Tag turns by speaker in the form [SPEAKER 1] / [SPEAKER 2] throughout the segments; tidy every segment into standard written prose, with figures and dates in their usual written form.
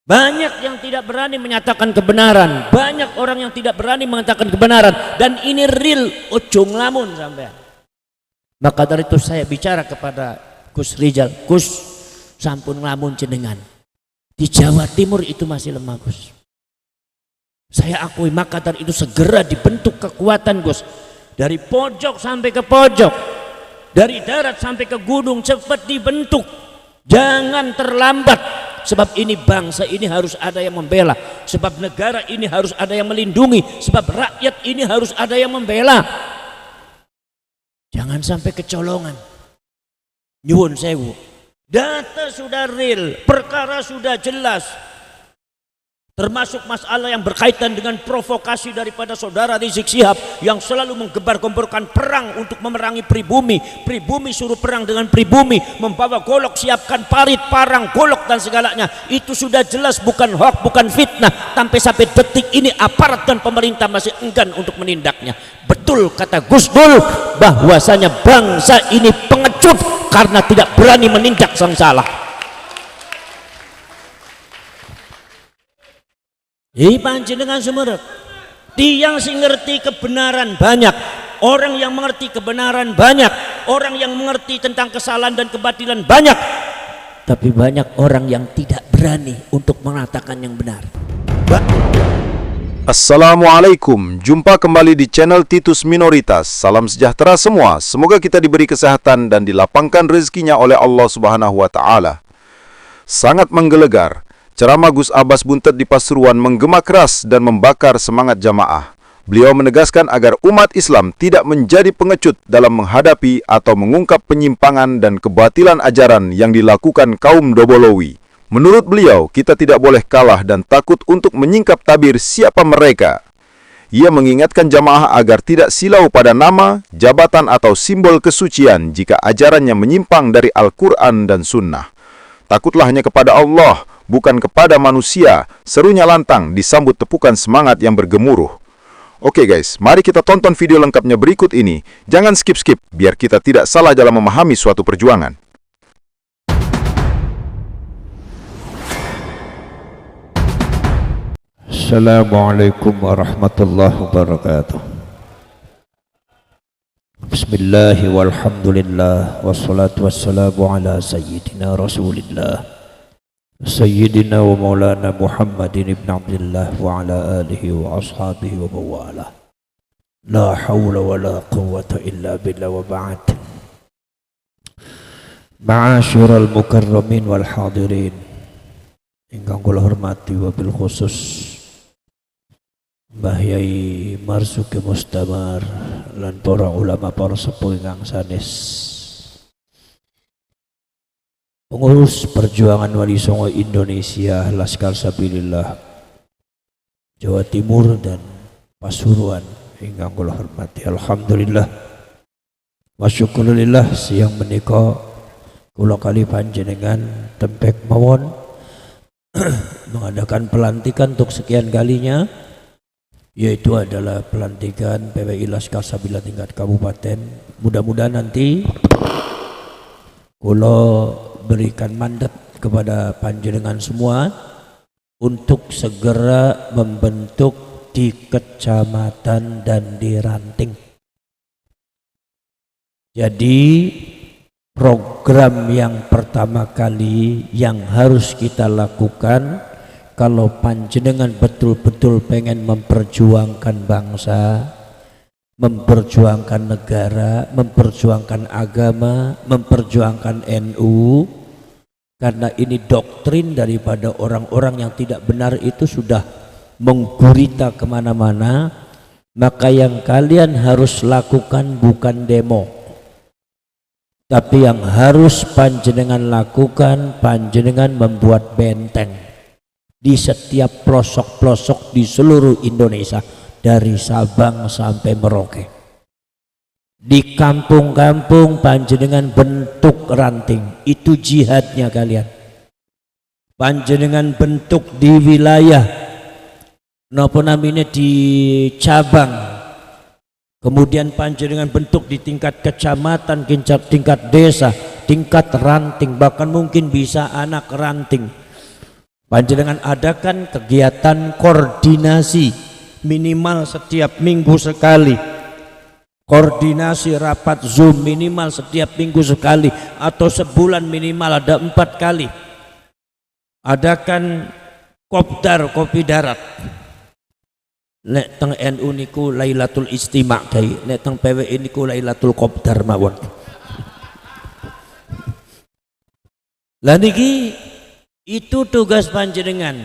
[SPEAKER 1] Banyak yang tidak berani menyatakan kebenaran, banyak orang yang tidak berani mengatakan kebenaran, dan ini real, ujung lamun sampai. Maka dari itu saya bicara kepada Gus Rizal, Gus, sampun lamun jenengan. Di Jawa Timur itu masih lemah, Gus. Saya akui, maka dari itu segera dibentuk kekuatan, Gus. Dari pojok sampai ke pojok, dari darat sampai ke gunung, cepat dibentuk. Jangan terlambat. Sebab ini bangsa ini harus ada yang membela, sebab negara ini harus ada yang melindungi, sebab rakyat ini harus ada yang membela. Jangan sampai kecolongan. Nyuwun sewu, data sudah real, perkara sudah jelas, termasuk masalah yang berkaitan dengan provokasi daripada saudara Rizik Syihab yang selalu menggembar-gemborkan perang untuk memerangi pribumi. Pribumi suruh perang dengan pribumi, membawa golok, siapkan parit, parang, golok dan segalanya. Itu sudah jelas bukan hoax, bukan fitnah. Sampai detik ini aparat dan pemerintah masih enggan untuk menindaknya. Betul kata Gus Dur bahwasanya bangsa ini pengecut karena tidak berani menindak sang salah. Panjenengan sumerep tiang sing ngerti kebenaran banyak, orang yang mengerti kebenaran banyak, orang yang mengerti tentang kesalahan dan kebatilan banyak, tapi banyak orang yang tidak berani untuk mengatakan yang benar.
[SPEAKER 2] Assalamualaikum, jumpa kembali di channel Titus Minoritas. Salam sejahtera semua, semoga kita diberi kesehatan dan dilapangkan rezekinya oleh Allah Subhanahu wa Ta'ala. Sangat menggelegar, ceramah Gus Abbas Buntet di Pasuruan menggema keras dan membakar semangat jamaah. Beliau menegaskan agar umat Islam tidak menjadi pengecut dalam menghadapi atau mengungkap penyimpangan dan kebatilan ajaran yang dilakukan kaum Dobolowi. Menurut beliau, kita tidak boleh kalah dan takut untuk menyingkap tabir siapa mereka. Ia mengingatkan jamaah agar tidak silau pada nama, jabatan atau simbol kesucian jika ajarannya menyimpang dari Al-Quran dan Sunnah. Takutlah hanya kepada Allah, bukan kepada manusia, serunya lantang disambut tepukan semangat yang bergemuruh. Oke guys, mari kita tonton video lengkapnya berikut ini. Jangan skip-skip, biar kita tidak salah dalam memahami suatu perjuangan.
[SPEAKER 3] Assalamualaikum warahmatullahi wabarakatuh. Bismillahi walhamdulillah, wassalatu wassalamu ala sayyidina rasulillah, Sayyidina wa maulana Muhammadin ibn Abdullah wa ala alihi wa ashabihi wa mawala. La hawla wa la quwwata illa billah wa ba'd. Ma'asyiral mukarramin wal hadirin ingkang kula hormati wabil khusus Mbah Yai Marzuki Mustamar lan para ulama, para sepuh ingkang sanes, pengurus perjuangan Wali Songo Indonesia, Laskar Sabilillah Jawa Timur dan Pasuruan ingkang kula hormati. Alhamdulillah wa syukurillah, siang menika kula kali panjenengan tempek mawon mengadakan pelantikan untuk sekian kalinya, yaitu adalah pelantikan PWI Laskar Sabilillah tingkat kabupaten. Mudah-mudahan nanti kula berikan mandat kepada panjenengan semua untuk segera membentuk di kecamatan dan di ranting. Jadi program yang pertama kali yang harus kita lakukan kalau panjenengan betul-betul pengen memperjuangkan bangsa, memperjuangkan negara, memperjuangkan agama, memperjuangkan NU, karena ini doktrin daripada orang-orang yang tidak benar itu sudah menggurita kemana-mana. Maka yang kalian harus lakukan bukan demo, tapi yang harus panjenengan lakukan, panjenengan membuat benteng di setiap pelosok-pelosok di seluruh Indonesia, dari Sabang sampai Merauke. Di kampung-kampung panjenengan bentuk ranting, itu jihadnya kalian. Panjenengan bentuk di wilayah napa namanya, di cabang, kemudian panjenengan bentuk di tingkat kecamatan, tingkat desa, tingkat ranting, bahkan mungkin bisa anak ranting.
[SPEAKER 1] Panjenengan adakan kegiatan koordinasi minimal setiap minggu sekali, koordinasi rapat Zoom minimal setiap minggu sekali, atau sebulan minimal ada 4 kali. Adakan kopdar, kopi darat. Nek teng NU niku Lailatul Istima' kai, nek teng PWI niku Lailatul Kopdar mawon. Lah niki itu tugas panjenengan.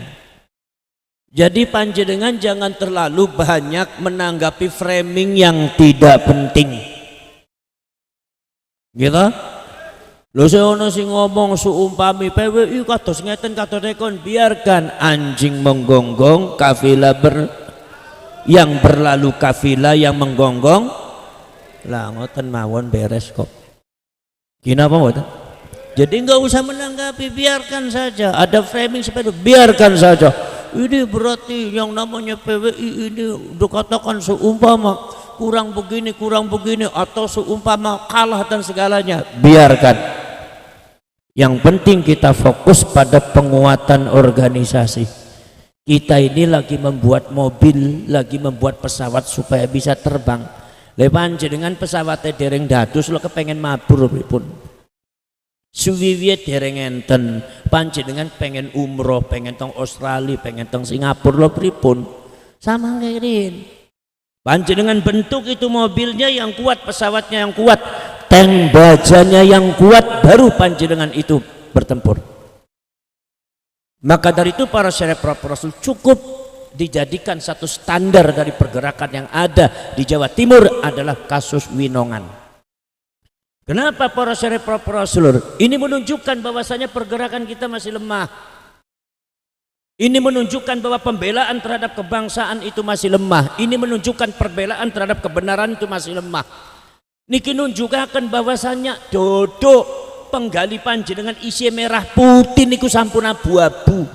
[SPEAKER 1] Jadi panjenengan jangan terlalu banyak menanggapi framing yang tidak penting. Gitu? Lho seono sing ngomong seumpami PWI kados ngeten kados ekon, biarkan anjing menggonggong, kafilah yang berlalu kafilah yang menggonggong. Lah ngoten mawon beres kok. Kenapa ngoten? Jadi enggak usah menanggapi, biarkan saja. Ada framing seperti itu, biarkan saja. Ini berarti yang namanya PWI ini dikatakan seumpama kurang begini atau seumpama kalah dan segalanya. Biarkan. Yang penting kita fokus pada penguatan organisasi. Kita ini lagi membuat mobil, lagi membuat pesawat supaya bisa terbang. Lepan dengan pesawatnya dereng dados lo kepengen mabur pripun. Suwiwiye dereng enten, panjenengan pengen umroh, pengen teng Australia, pengen teng Singapura lo pripun. Sama ngirin. Panjenengan bentuk itu mobilnya yang kuat, pesawatnya yang kuat, tank bajanya yang kuat, baru panjenengan itu bertempur. Maka dari itu para syekh Rasul cukup dijadikan satu standar dari pergerakan yang ada di Jawa Timur adalah kasus Winongan. Kenapa para syekh Rasul? Ini menunjukkan bahwasanya pergerakan kita masih lemah. Ini menunjukkan bahwa pembelaan terhadap kebangsaan itu masih lemah. Ini menunjukkan pembelaan terhadap kebenaran itu masih lemah. Niki nunjukaken bahwasanya dodok penggali panjenengan isi merah putih niku sampun abu-abu.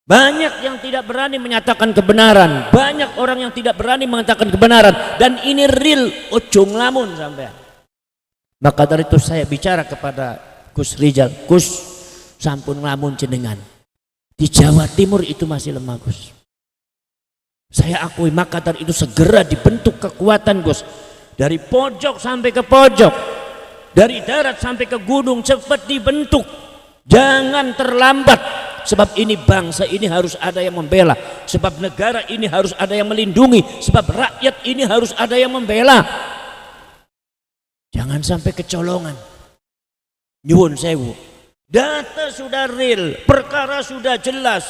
[SPEAKER 1] Banyak yang tidak berani menyatakan kebenaran, banyak orang yang tidak berani mengatakan kebenaran, dan ini real, ojo nglamun sampean. Maka dari itu saya bicara kepada Gus Rizal, Gus sampun nglamun jenengan. Di Jawa Timur itu masih lemah Gus. Saya akui, maka dari itu segera dibentuk kekuatan Gus. Dari pojok sampai ke pojok, dari darat sampai ke gunung, cepat dibentuk. Jangan terlambat, sebab ini bangsa ini harus ada yang membela, sebab negara ini harus ada yang melindungi, sebab rakyat ini harus ada yang membela. Jangan sampai kecolongan. Nyuwun sewu, data sudah real, perkara sudah jelas,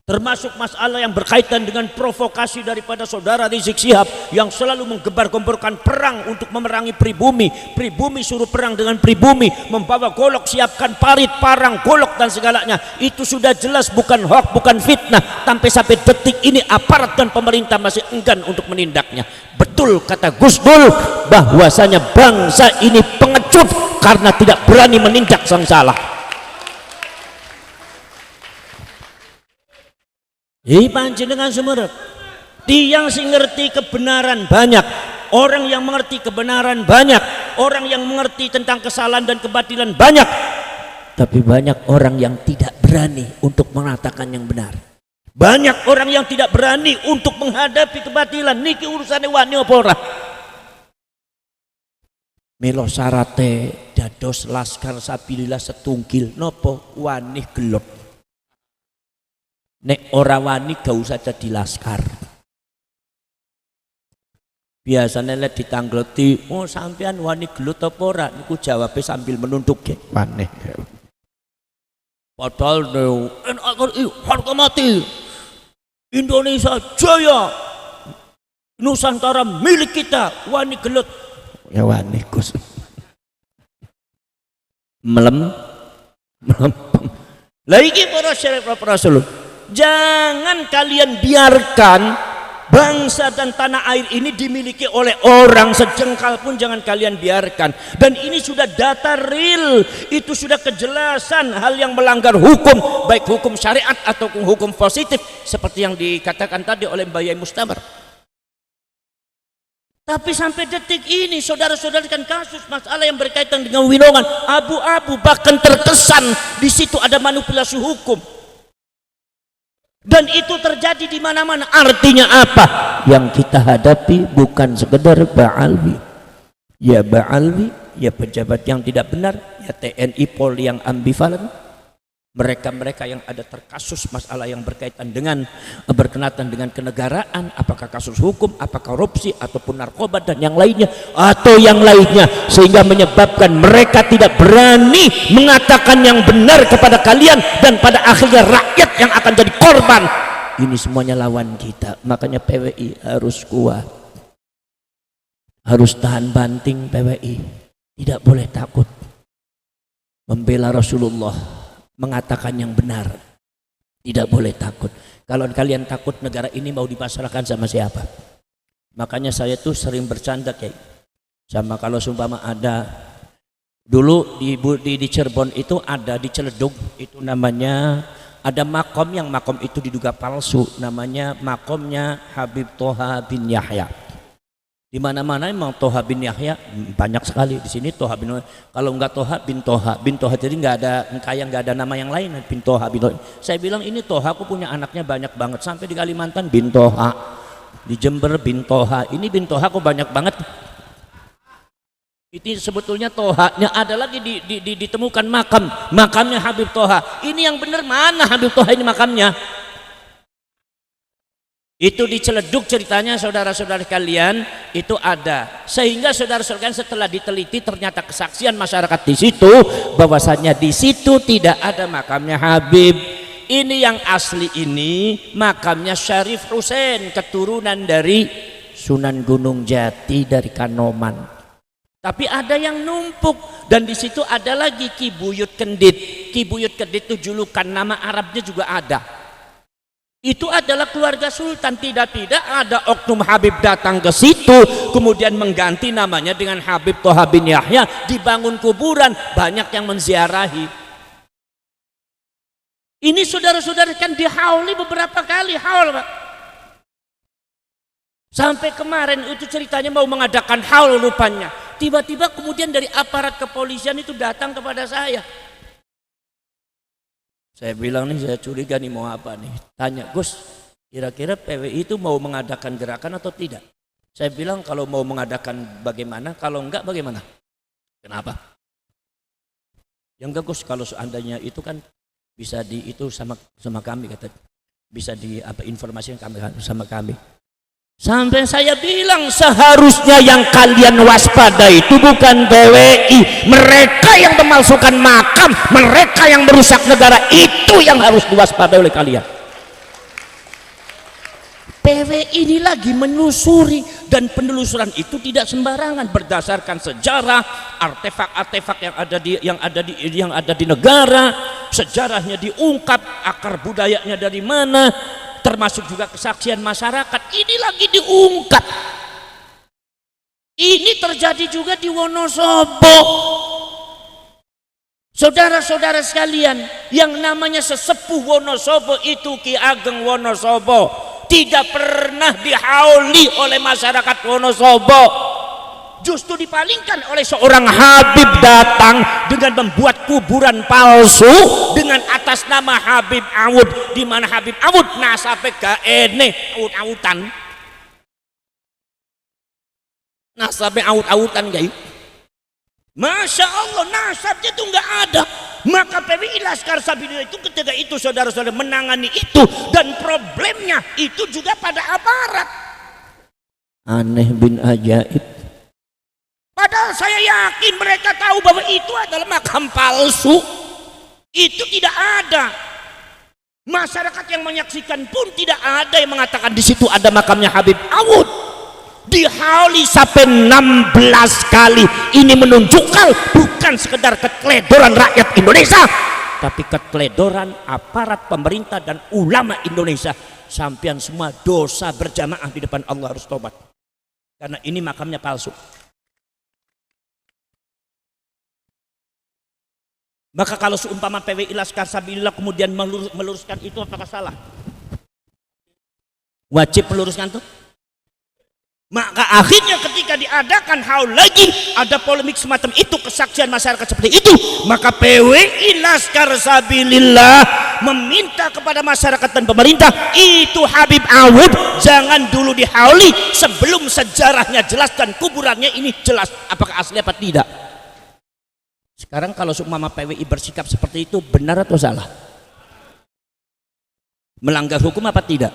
[SPEAKER 1] termasuk masalah yang berkaitan dengan provokasi daripada saudara Rizik Syihab yang selalu menggembar-gemborkan perang untuk memerangi pribumi. Pribumi suruh perang dengan pribumi, membawa golok, siapkan parit, parang, golok dan segalanya. Itu sudah jelas bukan hoax, bukan fitnah. Sampai detik ini aparat dan pemerintah masih enggan untuk menindaknya. Betul kata Gus Dur bahwasanya bangsa ini pengecut karena tidak berani menindak sang salah. Panjenengan sumerep tiang sing ngerti kebenaran banyak, orang yang mengerti kebenaran banyak, orang yang mengerti tentang kesalahan dan kebatilan banyak, tapi banyak orang yang tidak berani untuk mengatakan yang benar. Banyak orang yang tidak berani untuk menghadapi kebatilan. Niki urusannya wani apa ora? Melo sarate dados laskar sabilillah setungkil nopo wani gelot. Nek ora wani gak usah jadi laskar. Biasanya lek ditangleti, oh sampean wani gelut apa ora? Niku jawabnya sambil menunduk ya. Wani. Padahal harga mati. Indonesia jaya. Nusantara milik kita, wani gelut. Ya wani Gus. Melempem. Lah iki para syekh Rasul. Jangan kalian biarkan bangsa dan tanah air ini dimiliki oleh orang sejengkal pun, jangan kalian biarkan. Dan ini sudah data real, itu sudah kejelasan hal yang melanggar hukum, baik hukum syariat atau hukum positif seperti yang dikatakan tadi oleh Mbak Yai Mustamar. Tapi sampai detik ini saudara-saudara kan kasus masalah yang berkaitan dengan winongan abu-abu, bahkan terkesan di situ ada manipulasi hukum. Dan itu terjadi di mana-mana. Artinya apa? Yang kita hadapi bukan sekedar ba'alwi. Ya ba'alwi, ya pejabat yang tidak benar, ya TNI Polri yang ambivalen. Mereka-mereka yang ada terkasus masalah yang berkaitan dengan berkenaan dengan kenegaraan, apakah kasus hukum, apakah korupsi ataupun narkoba dan yang lainnya atau yang lainnya, sehingga menyebabkan mereka tidak berani mengatakan yang benar kepada kalian dan pada akhirnya rakyat yang akan jadi korban. Ini semuanya lawan kita. Makanya PWI harus kuat, harus tahan banting. PWI tidak boleh takut membela Rasulullah, mengatakan yang benar. Tidak boleh takut. Kalau kalian takut, negara ini mau dipasrahkan sama siapa? Makanya saya tuh sering bercanda kayak sama, kalau sumpama ada dulu di Cirebon itu ada di Ciledug itu namanya ada makom, yang makom itu diduga palsu, namanya makomnya Habib Toha bin Yahya. Di mana-mana emang Toha bin Yahya banyak sekali. Di sini Toha bin, kalau enggak Toha bin Toha, jadi enggak ada, kayak enggak ada nama yang lain, bin Toha bin Toha. Saya bilang ini Toha, aku punya anaknya banyak banget, sampai di Kalimantan bin Toha, di Jember bin Toha, ini bin Toha kok banyak banget. Itu sebetulnya Tohanya ada lagi ditemukan makamnya Habib Toha. Ini yang benar mana Habib Toha ini makamnya? Itu di Ciledug ceritanya saudara-saudara kalian, itu ada. Sehingga saudara-saudara setelah diteliti ternyata kesaksian masyarakat di situ bahwasanya di situ tidak ada makamnya Habib. Ini yang asli ini makamnya Syarif Husain, keturunan dari Sunan Gunung Jati dari Kanoman. Tapi ada yang numpuk, dan di situ ada lagi Ki Buyut Kendit. Ki Buyut Kendit itu julukan, nama Arabnya juga ada. Itu adalah keluarga sultan. Tidak-tidak ada oknum Habib datang ke situ kemudian mengganti namanya dengan Habib Toha bin Yahya, dibangun kuburan, banyak yang menziarahi. Ini saudara-saudara kan dihauli beberapa kali, haul Pak. Sampai kemarin itu ceritanya mau mengadakan haul rupanya, tiba-tiba kemudian dari aparat kepolisian itu datang kepada saya. Saya bilang nih, saya curiga nih mau apa nih. Tanya, Gus, kira-kira PWI itu mau mengadakan gerakan atau tidak? Saya bilang kalau mau mengadakan bagaimana, kalau enggak bagaimana? Kenapa? Ya enggak Gus, kalau seandainya itu kan bisa itu sama kami, kata, bisa informasikan sama kami. Sampai saya bilang seharusnya yang kalian waspada itu bukan PWI, mereka yang memalsukan makam, mereka yang merusak negara, itu yang harus diwaspadai oleh kalian. PWI ini lagi menelusuri, dan penelusuran itu tidak sembarangan, berdasarkan sejarah, artefak-artefak yang ada di negara, sejarahnya diungkap, akar budayanya dari mana, termasuk juga kesaksian masyarakat, ini lagi diungkap. Ini terjadi juga di Wonosobo. Saudara-saudara sekalian, yang namanya sesepuh Wonosobo itu Ki Ageng Wonosobo tidak pernah dihauli oleh masyarakat Wonosobo. Justru dipalingkan oleh seorang Habib datang dengan membuat kuburan palsu dengan atas nama Habib Awud, di mana Habib Awud nasabe gak ene awud-awutan, nasabe awud-awutan guys. Masya Allah, nasabnya itu nggak ada. Maka PWI Laskar Sabilillah itu ketika itu saudara-saudara menangani itu, dan problemnya itu juga pada aparat. Aneh bin ajaib. Padahal saya yakin mereka tahu bahwa itu adalah makam palsu. Itu tidak ada. Masyarakat yang menyaksikan pun tidak ada yang mengatakan di situ ada makamnya Habib Awud. Dihauli sampai 16 kali. Ini menunjukkan bukan sekedar keteledoran rakyat Indonesia, tapi keteledoran aparat pemerintah dan ulama Indonesia. Sampian semua dosa berjamaah di depan Allah harus tobat, karena ini makamnya palsu. Maka kalau seumpama PWI Laskar Sabilillah kemudian meluruskan itu, apakah salah? Wajib meluruskan tuh? Maka akhirnya ketika diadakan haul lagi, ada polemik semacam itu, kesaksian masyarakat seperti itu, maka PWI Laskar Sabilillah meminta kepada masyarakat dan pemerintah, itu Habib Awud jangan dulu dihauli sebelum sejarahnya jelas dan kuburannya ini jelas apakah asli apa tidak. Sekarang kalau seumpama PWI bersikap seperti itu, benar atau salah? Melanggar hukum apa tidak?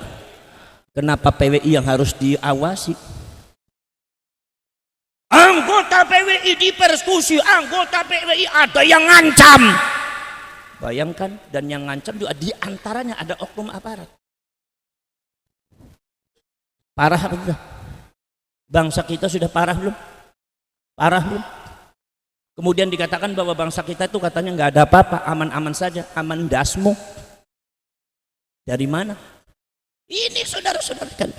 [SPEAKER 1] Kenapa PWI yang harus diawasi? Anggota PWI dipersekusi, anggota PWI ada yang ngancam. Bayangkan, dan yang ngancam juga diantaranya ada oknum aparat. Parah apa tidak? Bangsa kita sudah parah belum? Parah belum? Kemudian dikatakan bahwa bangsa kita itu katanya nggak ada apa-apa, aman-aman saja, aman dasmu. Dari mana? Ini saudara-saudara kan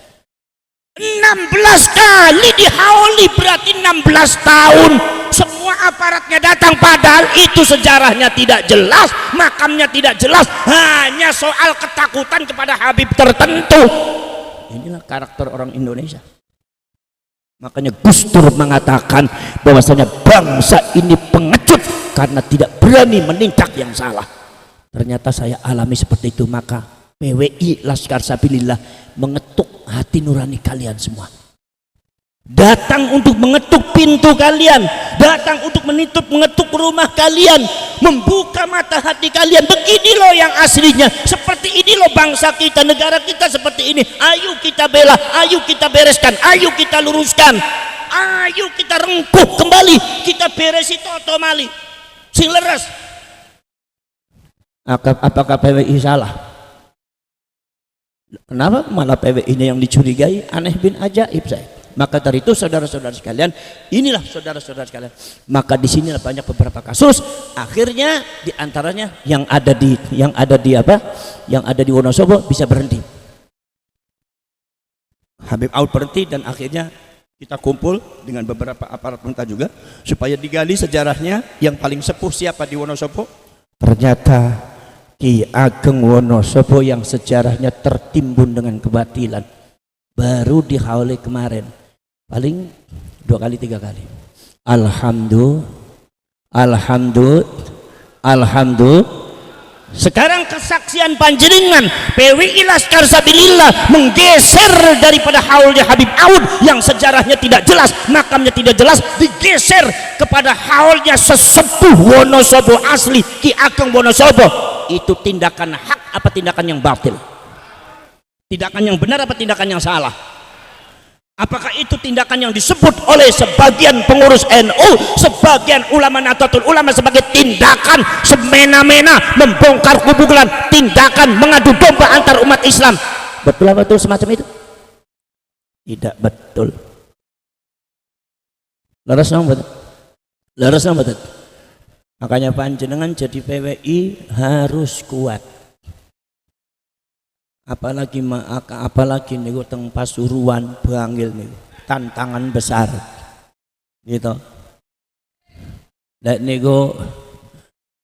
[SPEAKER 1] 16 kali dihauli, berarti 16 tahun semua aparatnya datang, padahal itu sejarahnya tidak jelas, makamnya tidak jelas, hanya soal ketakutan kepada Habib tertentu. Inilah karakter orang Indonesia. Makanya Gus Dur mengatakan bahwasanya bangsa ini pengecut karena tidak berani menindak yang salah. Ternyata saya alami seperti itu. Maka PWI Laskar Sabilillah mengetuk hati nurani kalian semua, datang untuk mengetuk pintu kalian, datang untuk mengetuk rumah kalian, membuka mata hati kalian. Begini loh yang aslinya, seperti ini loh bangsa kita, negara kita seperti ini. Ayo kita bela, ayo kita bereskan, ayo kita luruskan, ayo kita rengkuh kembali, kita beresi toto mali sing leres. Apakah PWI salah? Kenapa malah PWI-nya yang dicurigai? Aneh bin ajaib saya. Maka dari itu saudara-saudara sekalian, inilah saudara-saudara sekalian, maka di sinilah banyak beberapa kasus. Akhirnya diantaranya yang ada di Wonosobo bisa berhenti. Habib Awud berhenti, dan akhirnya kita kumpul dengan beberapa aparat pemerintah juga supaya digali sejarahnya. Yang paling sepuh siapa di Wonosobo? Ternyata Ki Ageng Wonosobo yang sejarahnya tertimbun dengan kebatilan, baru dihauli kemarin, paling 2 kali 3 kali. Alhamdulillah. Sekarang kesaksian panjenengan PWI Laskar Sabilillah menggeser daripada haulnya Habib Awud yang sejarahnya tidak jelas, makamnya tidak jelas, digeser kepada haulnya sesepuh Wonosobo asli, Ki Ageng Wonosobo. Itu tindakan hak apa tindakan yang batil? Tindakan yang benar apa tindakan yang salah? Apakah itu tindakan yang disebut oleh sebagian pengurus NU, sebagian ulama Nahdlatul Ulama sebagai tindakan semena-mena membongkar kuburan, tindakan mengadu domba antar umat Islam? Betul apa betul semacam itu? Tidak betul. Leres nama betul. Makanya panjenengan jadi PWI harus kuat. Apalagi niku teng Pasuruan Bangil niku tantangan besar gitu. Lek niku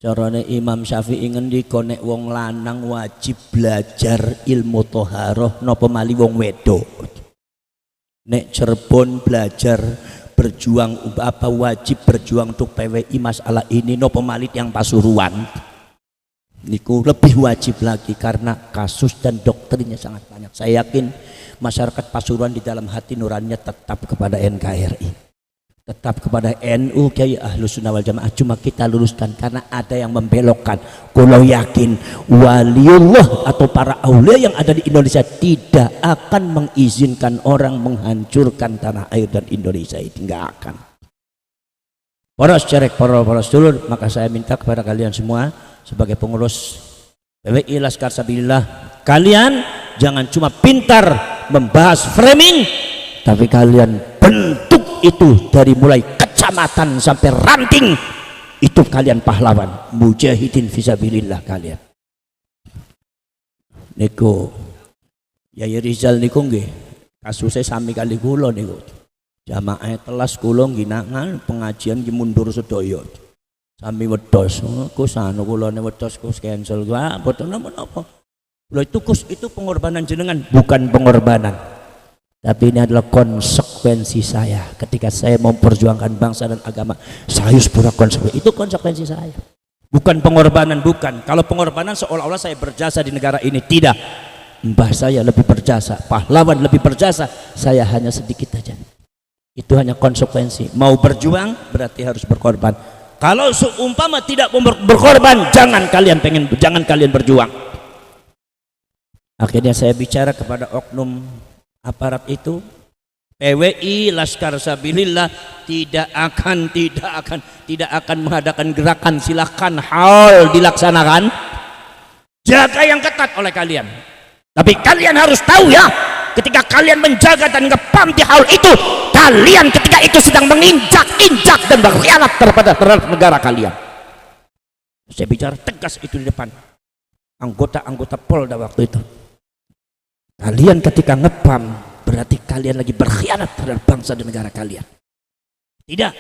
[SPEAKER 1] carane Imam Syafi'i ngendika nek wong lanang wajib belajar ilmu thaharah napa mali wong wedok. Nek Cirebon belajar berjuang wajib berjuang untuk PWI masalah ini napa mali yang Pasuruan. Niku lebih wajib lagi karena kasus dan doktrinnya sangat banyak. Saya yakin masyarakat Pasuruan di dalam hati nuraninya tetap kepada NKRI, tetap kepada NU Kiai Ahlus Sunnah wal Jamaah. Cuma kita luruskan karena ada yang membelokkan. Kalau yakin waliullah atau para aulia yang ada di Indonesia tidak akan mengizinkan orang menghancurkan tanah air dan Indonesia itu, nggak akan. Para sedulur, maka saya minta kepada kalian semua sebagai pengurus PWI Laskar Sabilillah, kalian jangan cuma pintar membahas framing, tapi kalian bentuk itu dari mulai kecamatan sampai ranting. Itu kalian pahlawan, mujahidin fisabilillah kalian. Niku Yai Rizal niku nggih kasusnya sami kali kula niku. Jamaah telas kula ginangan pengajian ki mundur sedaya. Sami wedhos, Gus anu kulane wedhos Gus cancel gua, boten napa-napa. Lho itu Gus itu pengorbanan jenengan, bukan pengorbanan. Tapi ini adalah konsekuensi saya ketika saya memperjuangkan bangsa dan agama. Saya harus pura konsekuensi. Itu konsekuensi saya. Bukan pengorbanan, bukan. Kalau pengorbanan seolah-olah saya berjasa di negara ini, tidak. Mbah saya lebih berjasa, pahlawan lebih berjasa, saya hanya sedikit saja. Itu hanya konsekuensi. Mau berjuang berarti harus berkorban. Kalau seumpama tidak berkorban, jangan kalian berjuang. Akhirnya saya bicara kepada oknum aparat itu, PWI Laskar Sabilillah tidak akan mengadakan gerakan. Silahkan hal dilaksanakan, jaga yang ketat oleh kalian. Tapi kalian harus tahu ya, ketika kalian menjaga dan ngepam di hal itu, kalian ketika itu sedang menginjak-injak dan berkhianat terhadap negara kalian. Saya bicara tegas itu di depan anggota-anggota Polda waktu itu. Kalian ketika ngepam berarti kalian lagi berkhianat terhadap bangsa dan negara kalian. Tidak.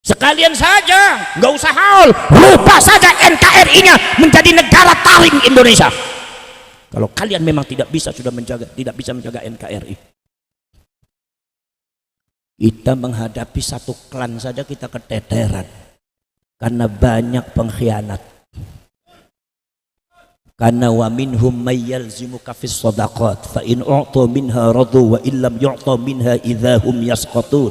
[SPEAKER 1] Sekalian saja, nggak usah haul, lupa saja NKRI-nya menjadi negara taring Indonesia. Kalau kalian memang tidak bisa menjaga NKRI. Kita menghadapi satu klan saja kita keteteran karena banyak pengkhianat. Karena wa minhum may yalzimuka fis shadaqat fa in u'ta minha radu wa illam yu'ta minha idzahum yasqatun.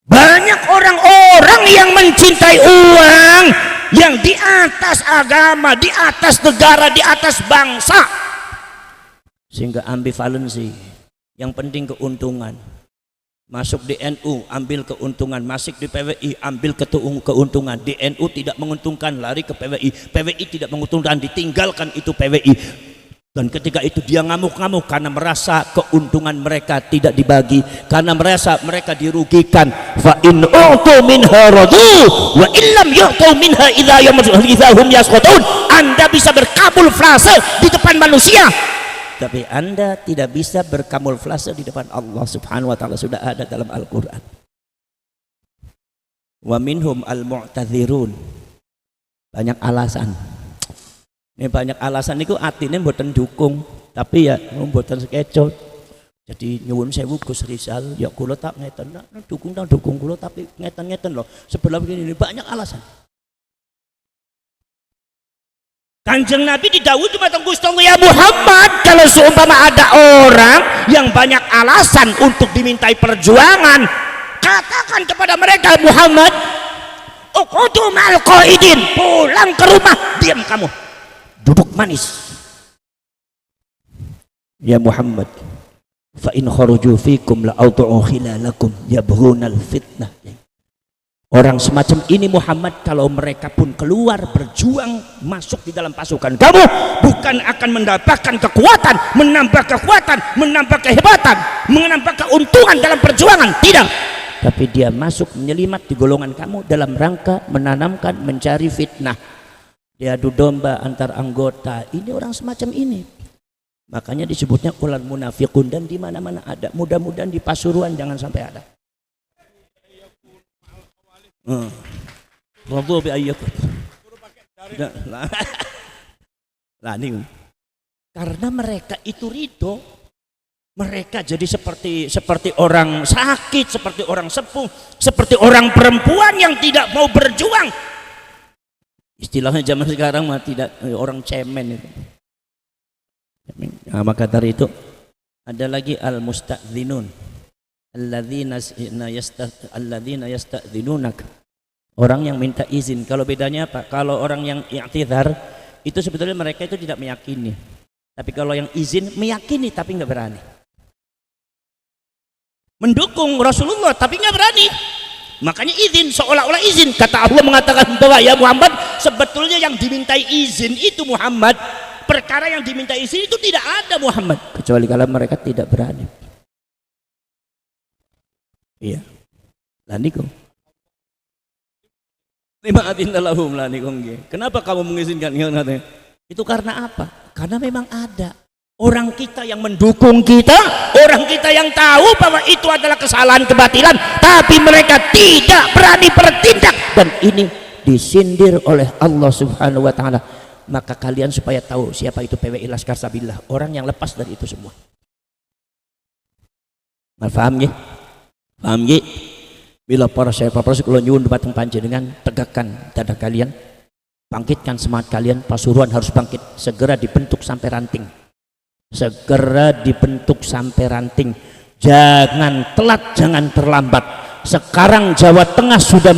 [SPEAKER 1] Banyak orang-orang yang mencintai uang, yang di atas agama, di atas negara, di atas bangsa, sehingga ambivalensi. Yang penting keuntungan. Masuk di NU ambil keuntungan, masuk di PWI ambil keuntungan, di NU tidak menguntungkan lari ke PWI, PWI tidak menguntungkan ditinggalkan itu PWI. Dan ketika itu dia ngamuk-ngamuk karena merasa keuntungan mereka tidak dibagi, karena merasa mereka dirugikan. Fa in u'tu minha radu wa illam yu'tu minha idzahum yasqutun. Anda bisa berkamuflase di depan manusia, tapi Anda tidak bisa berkamuflase di depan Allah Subhanahu wa taala. Sudah ada dalam Al-Qur'an. Wa minhum al-mu'tadzirun. Banyak alasan. Ini banyak alasan itu artinya mboten dukung, tapi ya mboten sekecot. Jadi nyuwun sewu Gus Rizal, ya kula tak ngeten, dukung kula tapi ngeten loh. Sebelah begini banyak alasan. Kanjeng Nabi didhawuhi cuma Gusti ya Muhammad, kalau seumpama ada orang yang banyak alasan untuk dimintai perjuangan, katakan kepada mereka, Muhammad, uqudu ma'al qaidin, pulang ke rumah, diam kamu, duduk manis. Ya Muhammad, fa in kharuju fikum la autu'u khilalakum yabghunal fitnah. Orang semacam ini Muhammad, kalau mereka pun keluar berjuang masuk di dalam pasukan kamu, bukan akan mendapatkan kekuatan, menambah kehebatan, menambah keuntungan dalam perjuangan, tidak. Tapi dia masuk menyelimat di golongan kamu dalam rangka menanamkan, mencari fitnah. Dia adu domba antar anggota. Ini orang semacam ini. Makanya disebutnya ulal munafiqun, dan di mana-mana ada. Mudah-mudahan di Pasuruan jangan sampai ada. Radhu bi ayyakum. Lah ini karena mereka itu ridho, mereka jadi seperti orang sakit, seperti orang sepuh, seperti orang perempuan yang tidak mau berjuang. Istilahnya zaman sekarang mah tidak, orang cemen itu. Nah, maka dari itu ada lagi al-musta'dzinun. Alladzina yasta'dzinunaka, orang yang minta izin. Kalau bedanya apa? Kalau orang yang i'tizar itu sebetulnya mereka itu tidak meyakini, tapi kalau yang izin meyakini tapi nggak berani. Mendukung Rasulullah tapi nggak berani, makanya izin, seolah-olah izin. Kata Allah mengatakan bahwa ya Muhammad, sebetulnya yang dimintai izin itu Muhammad, perkara yang dimintai izin itu tidak ada Muhammad, kecuali kalau mereka tidak berani. Iya, lah niku. Nima'atinalahum lah niku. Kenapa kamu mengizinkan? Itu karena apa? Karena memang ada orang kita yang mendukung kita, orang kita yang tahu bahwa itu adalah kesalahan, kebatilan, tapi mereka tidak berani bertindak, dan ini disindir oleh Allah Subhanahu wa taala. maka kalian supaya tahu siapa itu PWI Laskar Sabilillah, orang yang lepas dari itu semua. Paham ya? Paham ya? Bila para syekh kalau nyuwun dumateng panjenengan, tegakkan dada kalian, bangkitkan semangat kalian. Pasuruan harus bangkit, segera dibentuk sampai ranting, segera dibentuk sampai ranting. Jangan telat, jangan terlambat. Sekarang Jawa Tengah sudah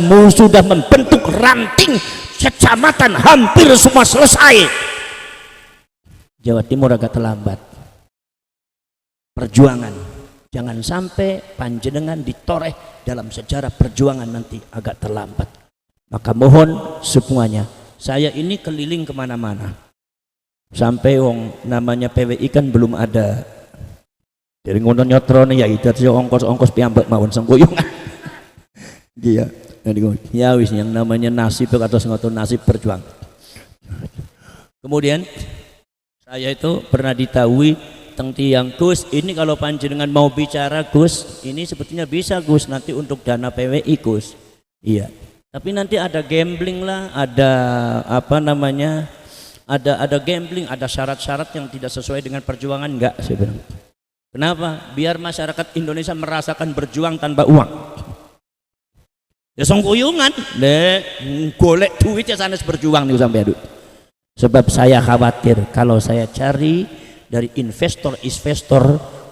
[SPEAKER 1] membentuk ranting kecamatan, hampir semua selesai. Jawa Timur agak terlambat. Perjuangan, jangan sampai panjenengan ditoreh dalam sejarah perjuangan nanti agak terlambat. Maka mohon semuanya, saya ini keliling kemana-mana, sampai wong namanya PWI kan belum ada. Dari ngono nyotrone ya itu ongkos-ongkos piyambak mawon sengkuyungan. Iya, ya wis yang namanya nasib atau ngoten nasib berjuang. Kemudian saya itu pernah ditahui teng tiang, Gus, ini kalau panjenengan mau bicara Gus, ini sebetulnya bisa Gus nanti untuk dana PWI Gus. Iya. Tapi nanti ada gambling lah, ada apa namanya? Ada gambling, ada syarat-syarat yang tidak sesuai dengan perjuangan, enggak sebenarnya. Kenapa? Biar masyarakat Indonesia merasakan berjuang tanpa uang. Ya songkuyungan, golek duit ya sanes berjuang nih sampai aduh. Sebab saya khawatir kalau saya cari dari investor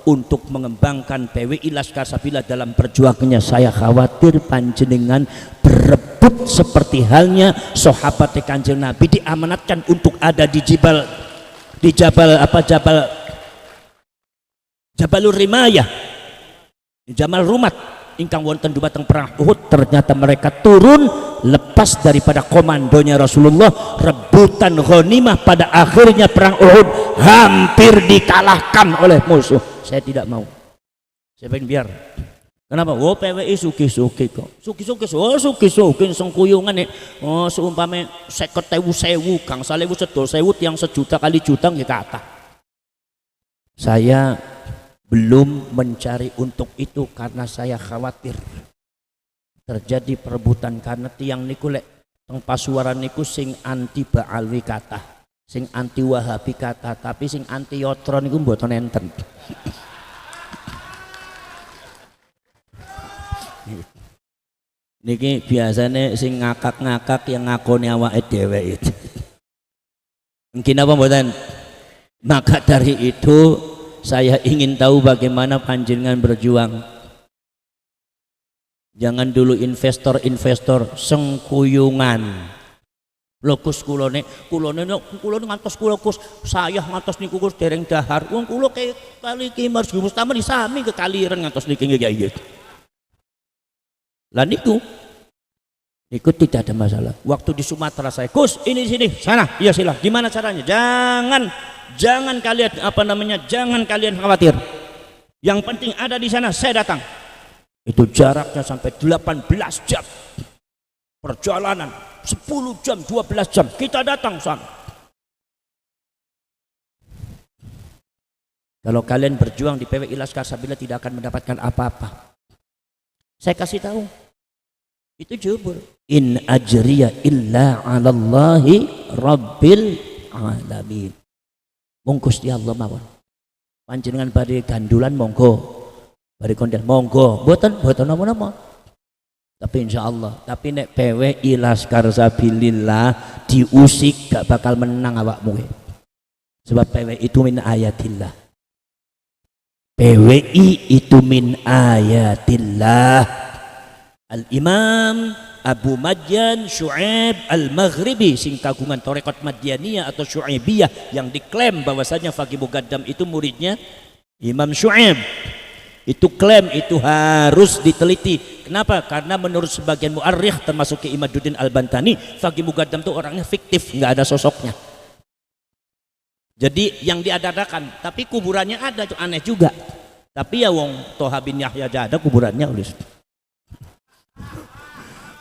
[SPEAKER 1] untuk mengembangkan PWI Laskar Sabilillah dalam perjuangannya, saya khawatir panjenengan berebut seperti halnya sahabat Kanjeng Nabi diamanatkan untuk ada di Jabalur Rimayah, Jamal Rumat ingkang wonten dumateng perang Uhud. Ternyata mereka turun lepas daripada komandonya Rasulullah, rebutan ghanimah. Pada akhirnya perang Uhud hampir dikalahkan oleh musuh. Saya tidak mau, saya pengen biar. Kenapa? Oh PWI suki-suki kok, suki-suki, oh suki-suki sengkuyungan nih. Oh seumpame 50.000 kang 1.000 sedol 1.000 yang sejuta kali juta nggih kata. Saya belum mencari untuk itu karena saya khawatir terjadi perebutan, karena tiang niku lek teng Pasuruan niku sing anti Ba'alwi kata, sing anti Wahabi kata, tapi sing anti Yotro niku mboten enten. Niki biasanya sing ngakak-ngakak yang ngakoni awake dhewe itu. Mungkin apa mboten? Maka dari itu saya ingin tahu bagaimana panjenengan berjuang. Jangan dulu investor sengkuyungan. Lokus kulone ngantos kula Gus, saya ngantos niku Gus dereng dahar. Wong kula kali Ki Margi Mustama disami kekaliren ngantos niki nggih ya. Lah niku tidak ada masalah. Waktu di Sumatera saya, Gus ini sini sana, iya silah. Gimana caranya? Jangan kalian jangan kalian khawatir. Yang penting ada di sana, saya datang. Itu jaraknya sampai 18 jam perjalanan, 10 jam, 12 jam kita datang sana. Kalau kalian berjuang di PWI Laskar Sabilillah tidak akan mendapatkan apa-apa. Saya kasih tahu, itu jubur. In ajriya illa 'alallahi rabbil alamin. Monggo Gusti Allah mawon. Panjenengan badhe gandulan monggo. Badhe kondel monggo. Mboten napa-napa. Tapi insyaallah, tapi nek PWI Laskar Sabilillah diusik gak bakal menang awakmu. Sebab PWI itu min ayatillah. PWI itu min ayatillah. Al-Imam Abu Madyan Syu'aib Al-Maghribi, sing kagungan tarekat Madyaniyah atau Syu'aibiyah, yang diklaim bahwasanya Faqih Muqaddam itu muridnya Imam Syu'aib. Itu klaim itu harus diteliti. Kenapa? Karena menurut sebagian mu'arrikh termasuk Ki Imaduddin Al-Bantani, Faqih Muqaddam itu orangnya fiktif, nggak ada sosoknya. Jadi yang diadakan, tapi kuburannya ada, itu aneh juga. Tapi ya wong Toha bin Yahya aja ada kuburannya ulis.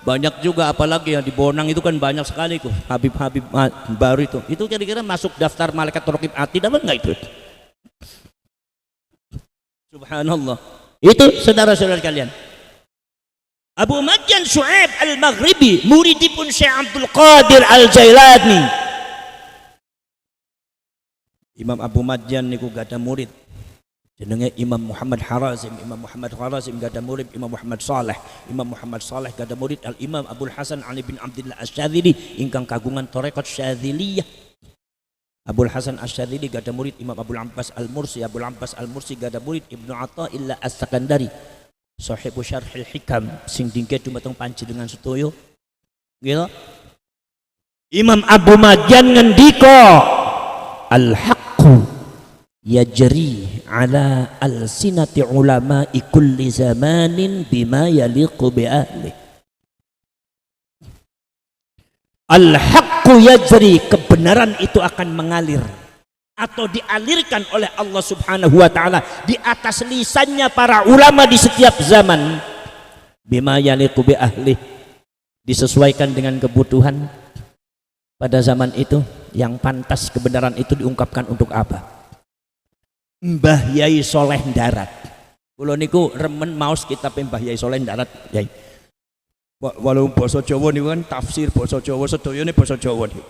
[SPEAKER 1] Banyak juga, apalagi yang di Bonang itu kan banyak sekali tuh Habib-habib baru itu. Itu kira-kira masuk daftar malaikat raqib atid apa enggak itu? Subhanallah. Itu saudara-saudara kalian. Abu Madyan Syu'aib Al-Maghribi muridipun Syekh Abdul Qadir Al-Jailani. Imam Abu Madjan niku gak ada murid. Jenenge Imam Muhammad Harazim. Imam Muhammad Harazim gak ada murid. Imam Muhammad Saleh. Imam Muhammad Saleh gak ada murid. Al Imam Abdul Hasan Ali bin Abdullah Asy-Syadzili ingkang kagungan tarekat Syadziliyah. Abdul Hasan Asy-Syadzili gak ada murid. Imam Abdul Abbas Al-Mursi. Abdul Abbas Al-Mursi gak ada murid. Ibnu Athaillah As-Sakandari. Sahibu Syarhil Hikam sing dingke dumateng panjenengan sedaya. Gitu. Imam Abu Madjan ngendika al-haqqu yajri ala al-sinati ulama'i kulli zamanin bima yaliqu bi ahli. Al-haqqu yajri, kebenaran itu akan mengalir atau dialirkan oleh Allah Subhanahu wa taala di atas lisannya para ulama di setiap zaman. Bima yaliqu bi ahli, disesuaikan dengan kebutuhan pada zaman itu. Yang pantas kebenaran itu diungkapkan untuk apa? Mbah Yai Soleh Darat. Kula niku remen maos kitab Mbah Yai Soleh Darat, Yai. Walau basa Jawa niku kan tafsir basa Jawa, sedayane basa Jawa niku.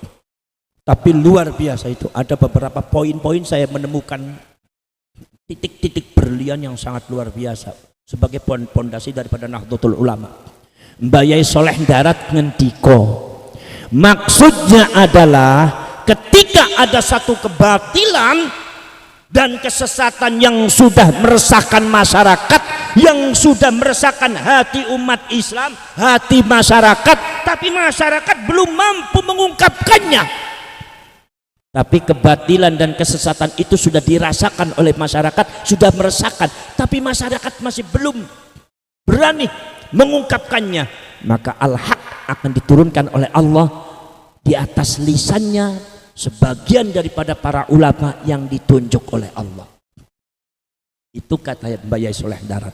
[SPEAKER 1] Tapi luar biasa itu, ada beberapa poin-poin saya menemukan titik-titik berlian yang sangat luar biasa sebagai pondasi daripada Nahdlatul Ulama. Mbah Yai Soleh Darat ngendika, maksudnya adalah ketika ada satu kebatilan dan kesesatan yang sudah meresahkan masyarakat, yang sudah meresahkan hati umat Islam, hati masyarakat, tapi masyarakat belum mampu mengungkapkannya. Tapi kebatilan dan kesesatan itu sudah dirasakan oleh masyarakat, sudah meresahkan, tapi masyarakat masih belum berani mengungkapkannya. Maka al-haq akan diturunkan oleh Allah di atas lisannya sebagian daripada para ulama yang ditunjuk oleh Allah. Itu kata Mbah Yai Soleh Darat.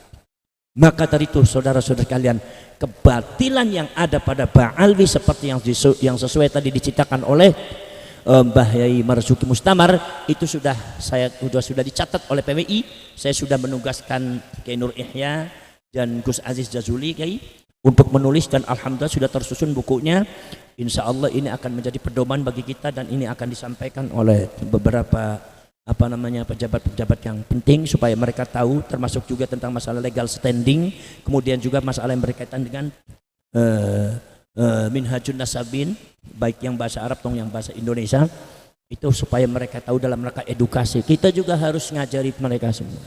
[SPEAKER 1] Maka dari itu saudara-saudara kalian, kebatilan yang ada pada Ba'alwi seperti yang sesuai tadi diceritakan oleh Mbah Yai Marzuki Mustamar, itu sudah dicatat oleh PWI. Saya sudah menugaskan Kiai Nur Ihya dan Gus Aziz Jazuli Kiai untuk menulis, dan alhamdulillah sudah tersusun bukunya. Insya Allah ini akan menjadi pedoman bagi kita, dan ini akan disampaikan oleh beberapa pejabat-pejabat yang penting supaya mereka tahu, termasuk juga tentang masalah legal standing, kemudian juga masalah yang berkaitan dengan Minhajun Nasabin, baik yang bahasa Arab atau yang bahasa Indonesia, itu supaya mereka tahu dalam rangka edukasi. Kita juga harus ngajari mereka semua,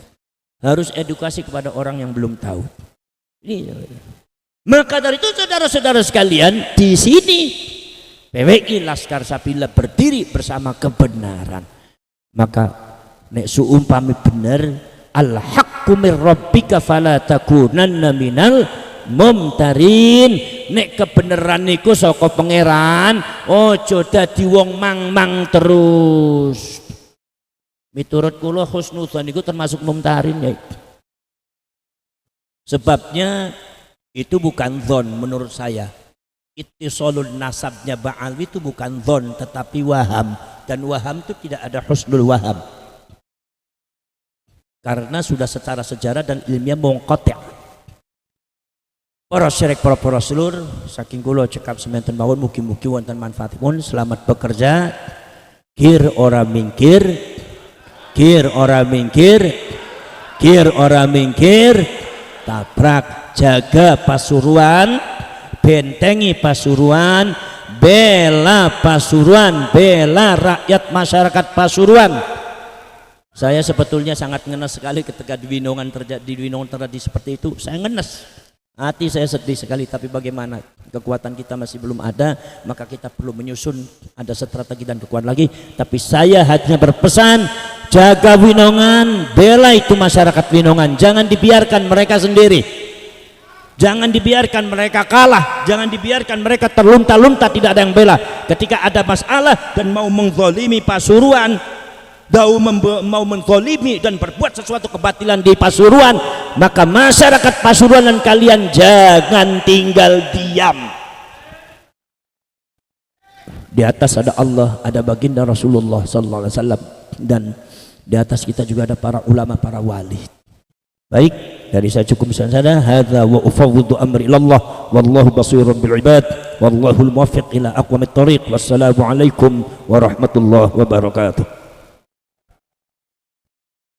[SPEAKER 1] harus edukasi kepada orang yang belum tahu. Maka dari itu saudara-saudara sekalian, di sini PWI Laskar Sapila berdiri bersama kebenaran. Maka nek suumpami bener, al-haqqu mir rabbika fala takunanna minal mumtarin. Nek kebenaran niku saka pangeran, ojo dadi wong mang-mang terus. Miturut kula husnudzon niku termasuk mumtarin ya. Sebabnya itu bukan dzon menurut saya. Ittisalul nasabnya Ba'alwi itu bukan dzon tetapi waham, dan waham itu tidak ada husnul waham. Karena sudah secara sejarah dan ilmiah munqati'. Para syirik, para selur, saking kula cekap semanten mawon, mugi-mugi wonten manfaatipun. Selamat bekerja. Kir ora mingkir, kir ora mingkir, kir ora mingkir. Tabrak, jaga Pasuruan, bentengi Pasuruan, bela Pasuruan, bela rakyat masyarakat Pasuruan. Saya sebetulnya sangat ngenes sekali ketika di Winongan terjadi seperti itu. Saya ngenes. Hati saya sedih sekali, tapi bagaimana, kekuatan kita masih belum ada, maka kita perlu menyusun ada strategi dan kekuatan lagi. Tapi saya hanya berpesan, jaga Winongan, bela itu masyarakat Winongan, jangan dibiarkan mereka sendiri, jangan dibiarkan mereka kalah, jangan dibiarkan mereka terlunta-lunta tidak ada yang bela. Ketika ada masalah dan mau menzalimi Pasuruan, mau menzalimi dan berbuat sesuatu kebatilan di Pasuruan, maka masyarakat Pasuruan dan kalian jangan tinggal diam. Di atas ada Allah, ada baginda Rasulullah sallallahu alaihi wasallam, dan di atas kita juga ada para ulama, para wali. Baik, dari saya cukup sampai sana. Hadza wa ufawwidu amri ilallah wallahu basirun bil ibad wallahul muwaffiq ila aqwamit thoriq. Wassalamu alaikum warahmatullahi wabarakatuh.